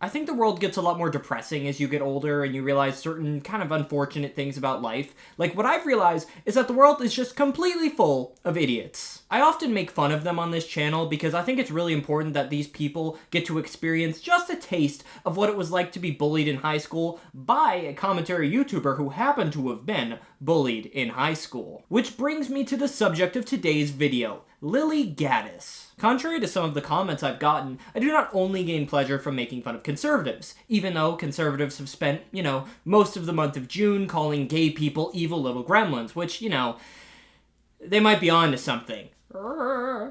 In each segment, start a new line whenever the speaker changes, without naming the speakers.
I think the world gets a lot more depressing as you get older and you realize certain kind of unfortunate things about life. Like, what I've realized is that the world is just completely full of idiots. I often make fun of them on this channel because I think it's really important that these people get to experience just a taste of what it was like to be bullied in high school by a commentary YouTuber who happened to have been bullied in high school. Which brings me to the subject of today's video, Lily Gaddis. Contrary to some of the comments I've gotten, I do not only gain pleasure from making fun of conservatives, even though conservatives have spent, most of the month of June calling gay people evil little gremlins, which, they might be on to something.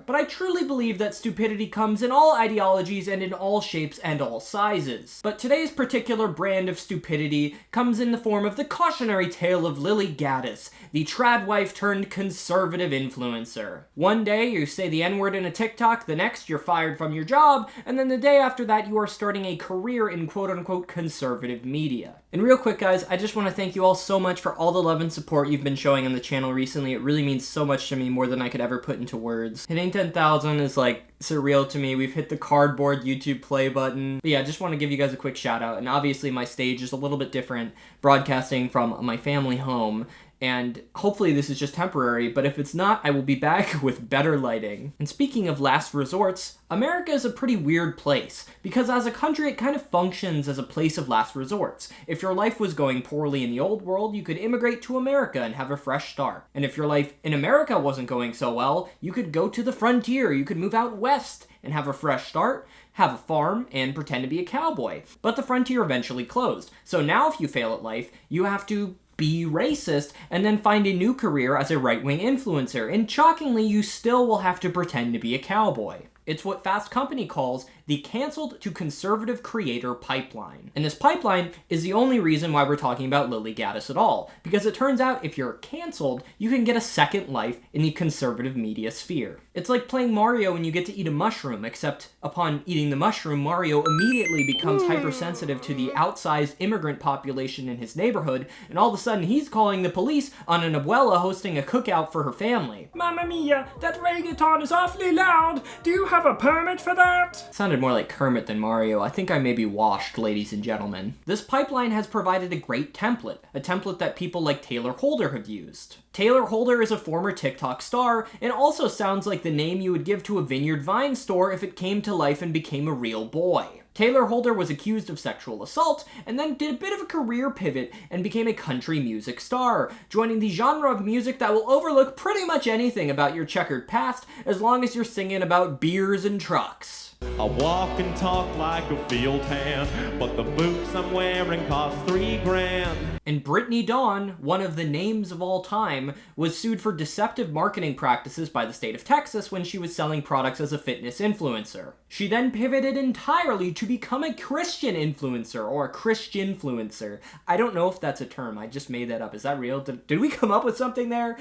But I truly believe that stupidity comes in all ideologies and in all shapes and all sizes. But today's particular brand of stupidity comes in the form of the cautionary tale of Lily Gaddis, the trad wife turned conservative influencer. One day you say the N-word in a TikTok, the next you're fired from your job, and then the day after that you are starting a career in quote-unquote conservative media. And real quick guys, I just want to thank you all so much for all the love and support you've been showing on the channel recently. It really means so much to me, more than I could ever put into words. Hitting 10,000 is like surreal to me. We've hit the cardboard YouTube play button. But yeah, I just want to give you guys a quick shout out. And obviously my stage is a little bit different, broadcasting from my family home. And hopefully this is just temporary, but if it's not, I will be back with better lighting. And speaking of last resorts, America is a pretty weird place, because as a country it kind of functions as a place of last resorts. If your life was going poorly in the old world, you could immigrate to America and have a fresh start. And if your life in America wasn't going so well, you could go to the frontier, you could move out west and have a fresh start, have a farm, and pretend to be a cowboy. But the frontier eventually closed, so now if you fail at life, you have to be racist, and then find a new career as a right-wing influencer, and shockingly, you still will have to pretend to be a cowboy. It's what Fast Company calls the canceled to conservative creator pipeline. And this pipeline is the only reason why we're talking about Lily Gaddis at all, because it turns out if you're canceled, you can get a second life in the conservative media sphere. It's like playing Mario and you get to eat a mushroom, except upon eating the mushroom, Mario immediately becomes hypersensitive to the outsized immigrant population in his neighborhood, and all of a sudden he's calling the police on an abuela hosting a cookout for her family.
Mamma mia, that reggaeton is awfully loud. Do you have a permit for that?
Sounded more like Kermit than Mario. I think I may be washed, ladies and gentlemen. This pipeline has provided a great template, a template that people like Taylor Holder have used. Taylor Holder is a former TikTok star, and also sounds like the name you would give to a Vineyard Vine store if it came to life and became a real boy. Taylor Holder was accused of sexual assault, and then did a bit of a career pivot and became a country music star, joining the genre of music that will overlook pretty much anything about your checkered past as long as you're singing about beers and trucks.
I walk and talk like a field hand, but the boots I'm wearing cost $3,000.
And Brittany Dawn, one of the names of all time, was sued for deceptive marketing practices by the state of Texas when she was selling products as a fitness influencer. She then pivoted entirely to become a Christian influencer, or a Christianfluencer. I don't know if that's a term, I just made that up. Is that real? Did we come up with something there?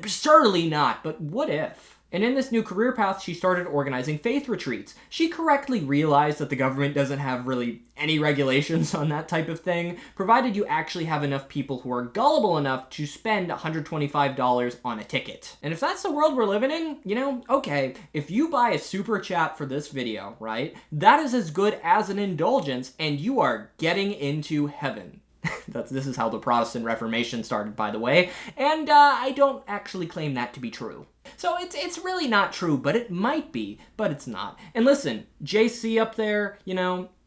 Surely not, but what if? And in this new career path, she started organizing faith retreats. She correctly realized that the government doesn't have really any regulations on that type of thing, provided you actually have enough people who are gullible enough to spend $125 on a ticket. And if that's the world we're living in, okay, if you buy a super chat for this video, right, that is as good as an indulgence, and you are getting into heaven. This is how the Protestant Reformation started, by the way, and I don't actually claim that to be true. So it's really not true, but it might be, but it's not. And listen, JC up there,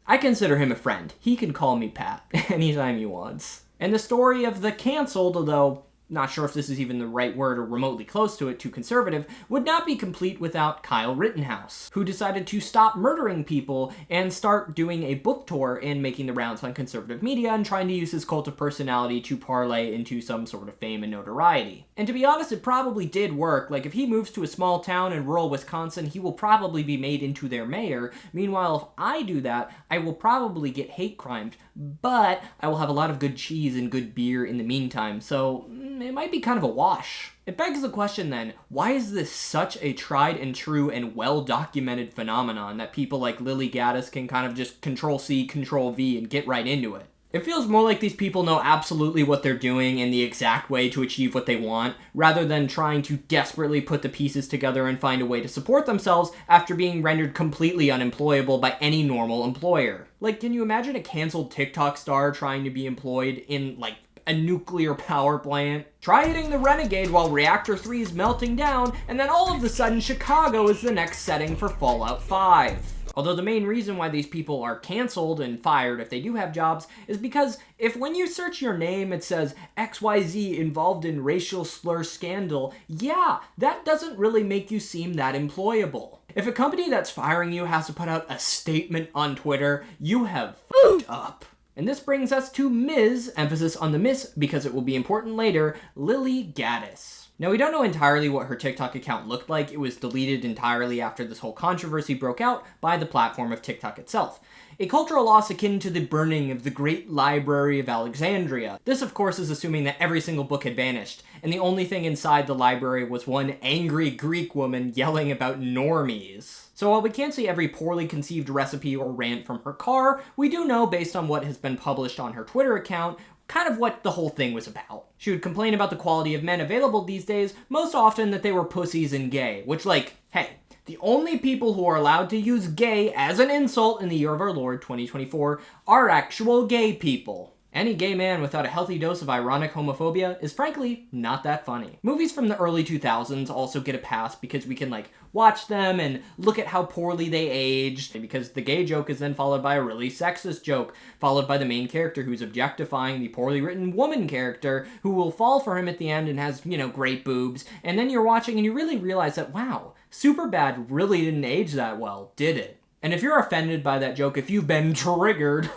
I consider him a friend. He can call me Pat anytime he wants. And the story of the canceled, although not sure if this is even the right word or remotely close to it, too conservative, would not be complete without Kyle Rittenhouse, who decided to stop murdering people and start doing a book tour and making the rounds on conservative media and trying to use his cult of personality to parlay into some sort of fame and notoriety. And to be honest, it probably did work. Like, if he moves to a small town in rural Wisconsin, he will probably be made into their mayor. Meanwhile, if I do that, I will probably get hate crimed, but I will have a lot of good cheese and good beer in the meantime, so it might be kind of a wash. It begs the question then, why is this such a tried and true and well-documented phenomenon that people like Lily Gaddis can kind of just Control-C, Control-V and get right into it? It feels more like these people know absolutely what they're doing and the exact way to achieve what they want, rather than trying to desperately put the pieces together and find a way to support themselves after being rendered completely unemployable by any normal employer. Like, can you imagine a canceled TikTok star trying to be employed in, like, a nuclear power plant? Try hitting the Renegade while Reactor 3 is melting down, and then all of a sudden Chicago is the next setting for Fallout 5. Although the main reason why these people are canceled and fired if they do have jobs is because if when you search your name it says XYZ involved in racial slur scandal, yeah, that doesn't really make you seem that employable. If a company that's firing you has to put out a statement on Twitter, you have fucked up. And this brings us to Ms., emphasis on the Miss because it will be important later, Lily Gaddis. Now, we don't know entirely what her TikTok account looked like. It was deleted entirely after this whole controversy broke out by the platform of TikTok itself. A cultural loss akin to the burning of the Great Library of Alexandria. This, of course, is assuming that every single book had vanished, and the only thing inside the library was one angry Greek woman yelling about normies. So while we can't see every poorly conceived recipe or rant from her car, we do know, based on what has been published on her Twitter account, kind of what the whole thing was about. She would complain about the quality of men available these days, most often that they were pussies and gay, which, like, hey, the only people who are allowed to use gay as an insult in the year of our Lord 2024 are actual gay people. Any gay man without a healthy dose of ironic homophobia is frankly not that funny. Movies from the early 2000s also get a pass because we can, like, watch them and look at how poorly they aged, because the gay joke is then followed by a really sexist joke, followed by the main character who's objectifying the poorly written woman character who will fall for him at the end and has, you know, great boobs, and then you're watching and you really realize that, wow, Superbad really didn't age that well, did it? And if you're offended by that joke, if you've been triggered,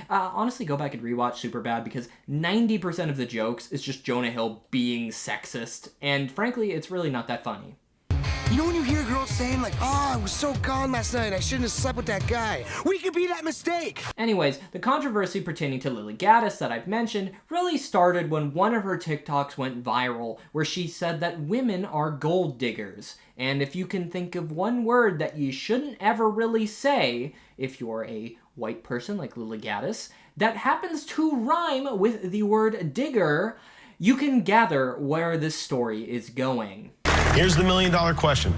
honestly go back and rewatch Superbad, because 90% of the jokes is just Jonah Hill being sexist, and frankly, it's really not that funny.
You know when you hear girls saying like, oh, I was so gone last night, I shouldn't have slept with that guy. We could be that mistake.
Anyways, the controversy pertaining to Lily Gaddis that I've mentioned really started when one of her TikToks went viral, where she said that women are gold diggers. And if you can think of one word that you shouldn't ever really say if you're a white person like Lily Gaddis, that happens to rhyme with the word digger, you can gather where this story is going.
Here's the million-dollar question.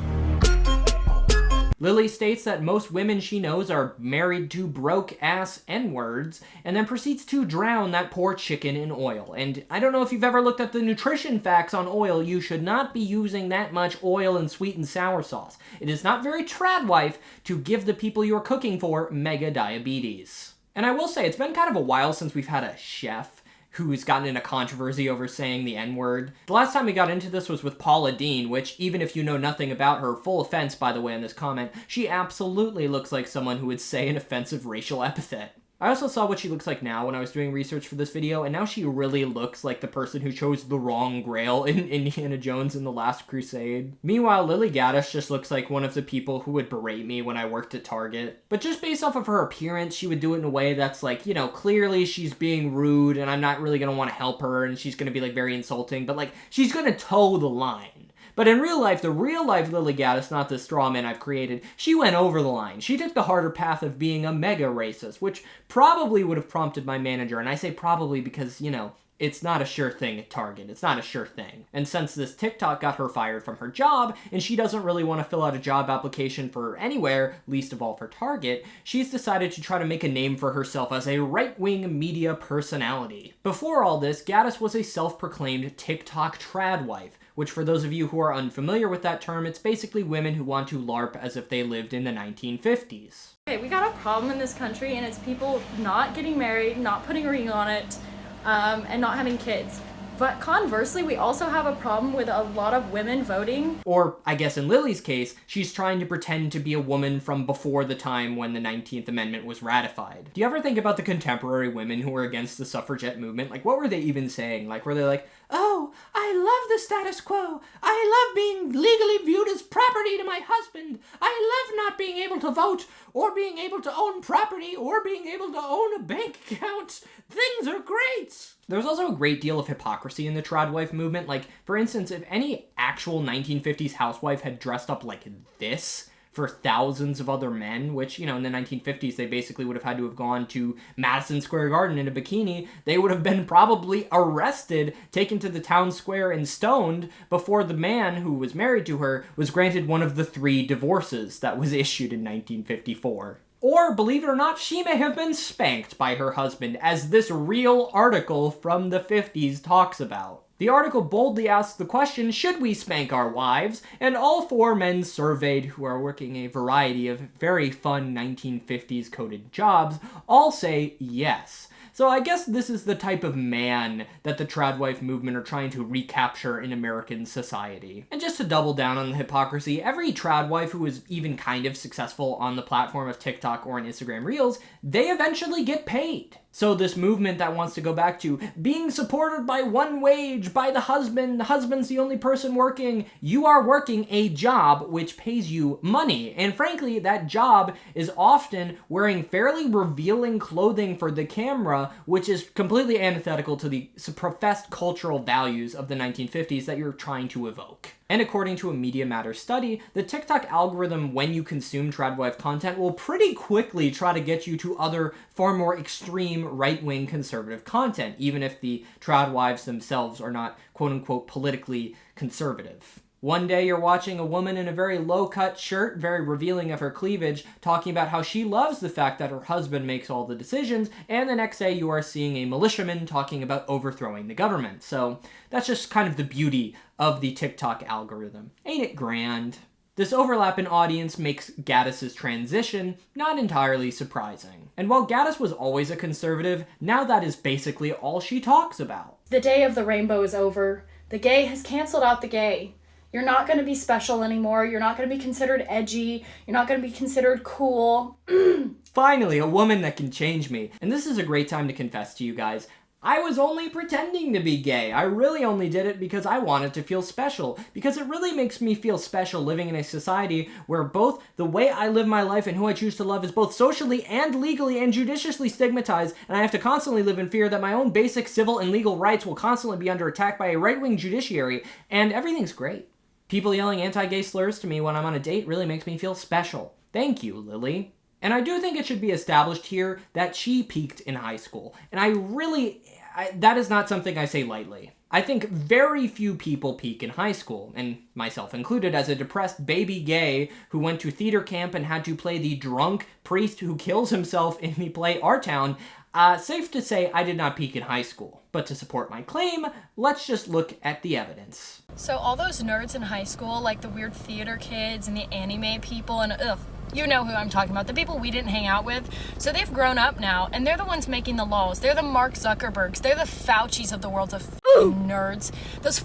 Lily states that most women she knows are married to broke-ass N-words, and then proceeds to drown that poor chicken in oil. And I don't know if you've ever looked at the nutrition facts on oil, you should not be using that much oil and sweet and sour sauce. It is not very tradwife to give the people you're cooking for mega diabetes. And I will say, it's been kind of a while since we've had a chef who's gotten in a controversy over saying the N-word. The last time we got into this was with Paula Deen, which, even if you know nothing about her, full offense, by the way, in this comment, she absolutely looks like someone who would say an offensive racial epithet. I also saw what she looks like now when I was doing research for this video, and now she really looks like the person who chose the wrong grail in Indiana Jones and the Last Crusade. Meanwhile, Lily Gaddis just looks like one of the people who would berate me when I worked at Target. But just based off of her appearance, she would do it in a way that's like, you know, clearly she's being rude and I'm not really gonna want to help her and she's gonna be like very insulting, but like, she's gonna toe the line. But in real life, the real life Lily Gaddis, not the straw man I've created, she went over the line. She took the harder path of being a mega racist, which probably would have prompted my manager, and I say probably because, you know, it's not a sure thing at Target. It's not a sure thing. And since this TikTok got her fired from her job, and she doesn't really want to fill out a job application for anywhere, least of all for Target, she's decided to try to make a name for herself as a right-wing media personality. Before all this, Gaddis was a self-proclaimed TikTok tradwife, which for those of you who are unfamiliar with that term, it's basically women who want to LARP as if they lived in the 1950s.
Okay, we got a problem in this country, and it's people not getting married, not putting a ring on it, and not having kids. But conversely, we also have a problem with a lot of women voting.
Or, I guess in Lily's case, she's trying to pretend to be a woman from before the time when the 19th Amendment was ratified. Do you ever think about the contemporary women who were against the suffragette movement? Like, what were they even saying? Like, were they like, oh, I love the status quo. I love being legally viewed as property to my husband. I love not being able to vote, or being able to own property, or being able to own a bank account. Things are great. There's also a great deal of hypocrisy in the tradwife movement. Like, for instance, if any actual 1950s housewife had dressed up like this for thousands of other men, which, in the 1950s, they basically would have had to have gone to Madison Square Garden in a bikini. They would have been probably arrested, taken to the town square, and stoned before the man who was married to her was granted one of the 3 divorces that was issued in 1954. Or, believe it or not, she may have been spanked by her husband, as this real article from the 50s talks about. The article boldly asks the question, should we spank our wives? And all 4 men surveyed, who are working a variety of very fun 1950s coded jobs, all say yes. So I guess this is the type of man that the trad wife movement are trying to recapture in American society. And just to double down on the hypocrisy, every trad wife who is even kind of successful on the platform of TikTok or on Instagram Reels, they eventually get paid. So this movement that wants to go back to being supported by one wage, by the husband's the only person working, you are working a job which pays you money. And frankly, that job is often wearing fairly revealing clothing for the camera, which is completely antithetical to the professed cultural values of the 1950s that you're trying to evoke. And according to a Media Matters study, the TikTok algorithm, when you consume tradwife content, will pretty quickly try to get you to other, far more extreme right-wing conservative content, even if the tradwives themselves are not quote-unquote politically conservative. One day you're watching a woman in a very low-cut shirt, very revealing of her cleavage, talking about how she loves the fact that her husband makes all the decisions, and the next day you are seeing a militiaman talking about overthrowing the government. So that's just kind of the beauty of the TikTok algorithm. Ain't it grand? This overlap in audience makes Gaddis' transition not entirely surprising. And while Gaddis was always a conservative, now that is basically all she talks about.
The day of the rainbow is over. The gay has canceled out the gay. You're not going to be special anymore. You're not going to be considered edgy. You're not going to be considered cool.
Finally, a woman that can change me. And this is a great time to confess to you guys. I was only pretending to be gay. I really only did it because I wanted to feel special. Because it really makes me feel special living in a society where both the way I live my life and who I choose to love is both socially and legally and judiciously stigmatized, and I have to constantly live in fear that my own basic civil and legal rights will constantly be under attack by a right-wing judiciary, and everything's great. People yelling anti-gay slurs to me when I'm on a date really makes me feel special. Thank you, Lily. And I do think it should be established here that she peaked in high school. And that is not something I say lightly. I think very few people peak in high school, and myself included, as a depressed baby gay who went to theater camp and had to play the drunk priest who kills himself in the play Our Town. Safe to say I did not peak in high school. But to support my claim, let's just look at the evidence.
So all those nerds in high school, like the weird theater kids and the anime people and you know who I'm talking about, the people we didn't hang out with. So they've grown up now, and they're the ones making the laws. They're the Mark Zuckerbergs. They're the Faucis of the world of nerds. Those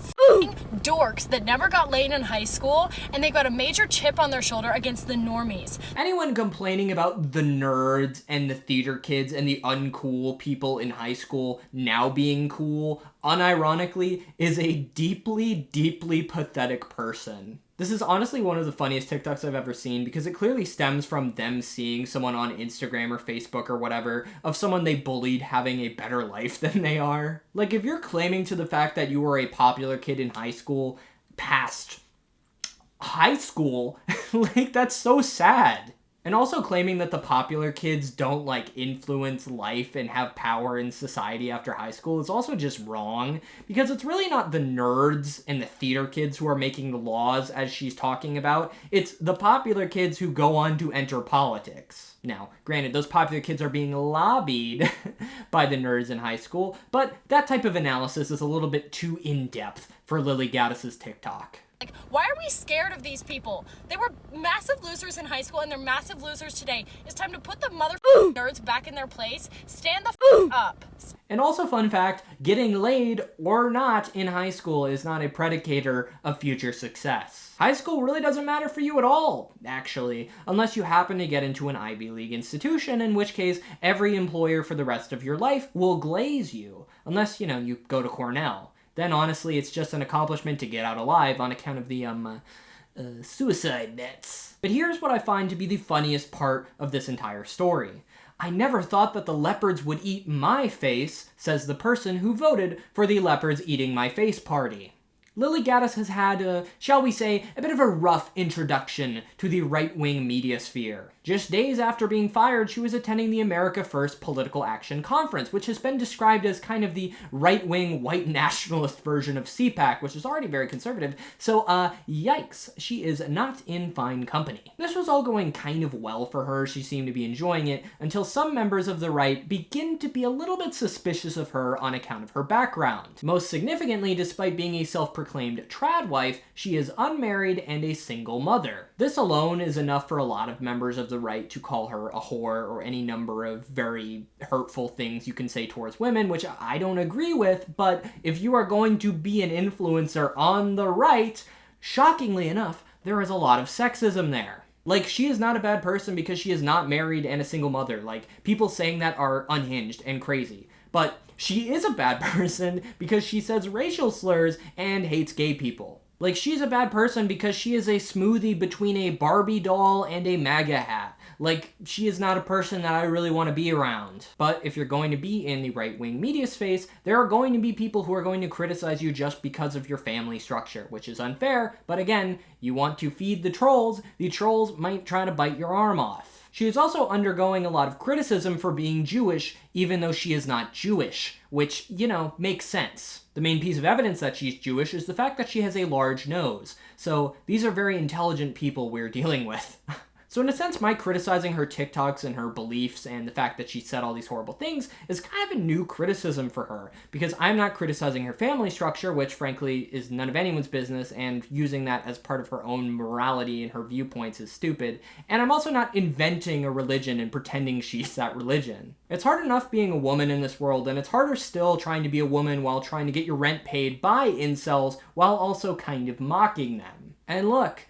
dorks that never got laid in high school, and they got a major chip on their shoulder against the normies.
Anyone complaining about the nerds and the theater kids and the uncool people in high school now being cool, unironically, is a deeply, deeply pathetic person. This is honestly one of the funniest TikToks I've ever seen because it clearly stems from them seeing someone on Instagram or Facebook or whatever of someone they bullied having a better life than they are. Like, if you're claiming to the fact that you were a popular kid in high school past high school, like, that's so sad. And also claiming that the popular kids don't, influence life and have power in society after high school is also just wrong, because it's really not the nerds and the theater kids who are making the laws, as she's talking about. It's the popular kids who go on to enter politics. Now, granted, those popular kids are being lobbied by the nerds in high school, but that type of analysis is a little bit too in-depth for Lily Gaddis' TikTok.
Like, why are we scared of these people? They were massive losers in high school, and they're massive losers today. It's time to put the nerds back in their place. Stand the up.
And also, fun fact, getting laid or not in high school is not a predicator of future success. High school really doesn't matter for you at all, actually, unless you happen to get into an Ivy League institution, in which case every employer for the rest of your life will glaze you, unless, you go to Cornell. Then honestly, it's just an accomplishment to get out alive on account of the, suicide nets. But here's what I find to be the funniest part of this entire story. I never thought that the leopards would eat my face, says the person who voted for the leopards eating my face party. Lily Gaddis has had, shall we say, a bit of a rough introduction to the right-wing media sphere. Just days after being fired, she was attending the America First Political Action Conference, which has been described as kind of the right-wing white nationalist version of CPAC, which is already very conservative, so yikes, she is not in fine company. This was all going kind of well for her, she seemed to be enjoying it, until some members of the right begin to be a little bit suspicious of her on account of her background. Most significantly, despite being a self-proclaimed trad wife, she is unmarried and a single mother. This alone is enough for a lot of members of the right to call her a whore or any number of very hurtful things you can say towards women, which I don't agree with, but if you are going to be an influencer on the right, shockingly enough, there is a lot of sexism there. Like, she is not a bad person because she is not married and a single mother. Like, people saying that are unhinged and crazy. But she is a bad person because she says racial slurs and hates gay people. Like, she's a bad person because she is a smoothie between a Barbie doll and a MAGA hat. Like, she is not a person that I really want to be around. But if you're going to be in the right-wing media space, there are going to be people who are going to criticize you just because of your family structure, which is unfair. But again, you want to feed the trolls might try to bite your arm off. She is also undergoing a lot of criticism for being Jewish, even though she is not Jewish, which, you know, makes sense. The main piece of evidence that she's Jewish is the fact that she has a large nose. So these are very intelligent people we're dealing with. So in a sense, my criticizing her TikToks and her beliefs and the fact that she said all these horrible things is kind of a new criticism for her, because I'm not criticizing her family structure, which frankly is none of anyone's business, and using that as part of her own morality and her viewpoints is stupid, and I'm also not inventing a religion and pretending she's that religion. It's hard enough being a woman in this world, and it's harder still trying to be a woman while trying to get your rent paid by incels while also kind of mocking them. And look,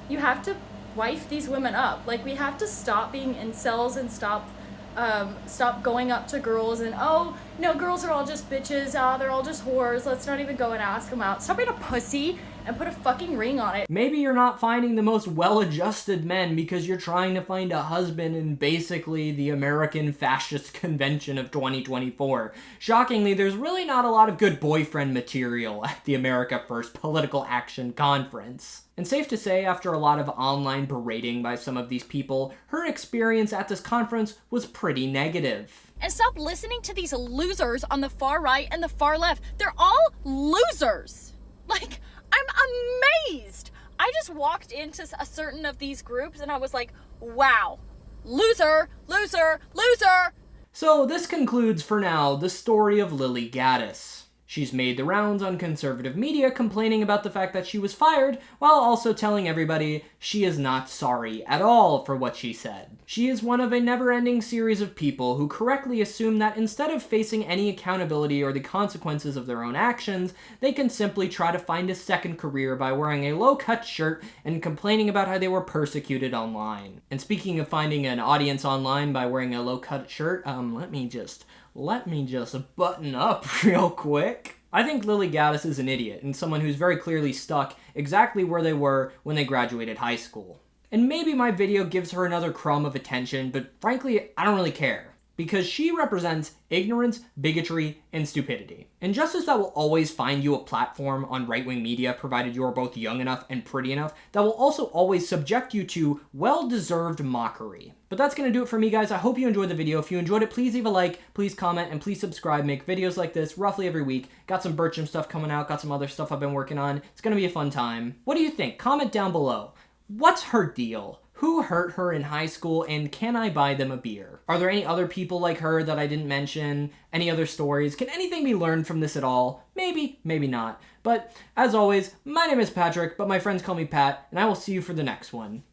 you have to wife these women up. Like, we have to stop being incels and stop going up to girls and, oh, no, girls are all just bitches, they're all just whores, let's not even go and ask them out. Stop being a pussy and put a fucking ring on it.
Maybe you're not finding the most well-adjusted men because you're trying to find a husband in basically the American fascist convention of 2024. Shockingly, there's really not a lot of good boyfriend material at the America First Political Action Conference. And safe to say, after a lot of online berating by some of these people, her experience at this conference was pretty negative.
And stop listening to these losers on the far right and the far left. They're all losers. Like, I'm amazed. I just walked into a certain of these groups and I was like, wow, loser, loser, loser.
So this concludes, for now, the story of Lily Gaddis. She's made the rounds on conservative media complaining about the fact that she was fired, while also telling everybody she is not sorry at all for what she said. She is one of a never-ending series of people who correctly assume that instead of facing any accountability or the consequences of their own actions, they can simply try to find a second career by wearing a low-cut shirt and complaining about how they were persecuted online. And speaking of finding an audience online by wearing a low-cut shirt, let me just button up real quick. I think Lily Gaddis is an idiot and someone who's very clearly stuck exactly where they were when they graduated high school. And maybe my video gives her another crumb of attention, but frankly, I don't really care. Because she represents ignorance, bigotry, and stupidity. And just as that will always find you a platform on right-wing media, provided you are both young enough and pretty enough, that will also always subject you to well-deserved mockery. But that's gonna do it for me, guys. I hope you enjoyed the video. If you enjoyed it, please leave a like, please comment, and please subscribe. Make videos like this roughly every week. Got some Bircham stuff coming out, got some other stuff I've been working on. It's gonna be a fun time. What do you think? Comment down below. What's her deal? Who hurt her in high school, and can I buy them a beer? Are there any other people like her that I didn't mention? Any other stories? Can anything be learned from this at all? Maybe, maybe not. But as always, my name is Patrick, but my friends call me Pat, and I will see you for the next one.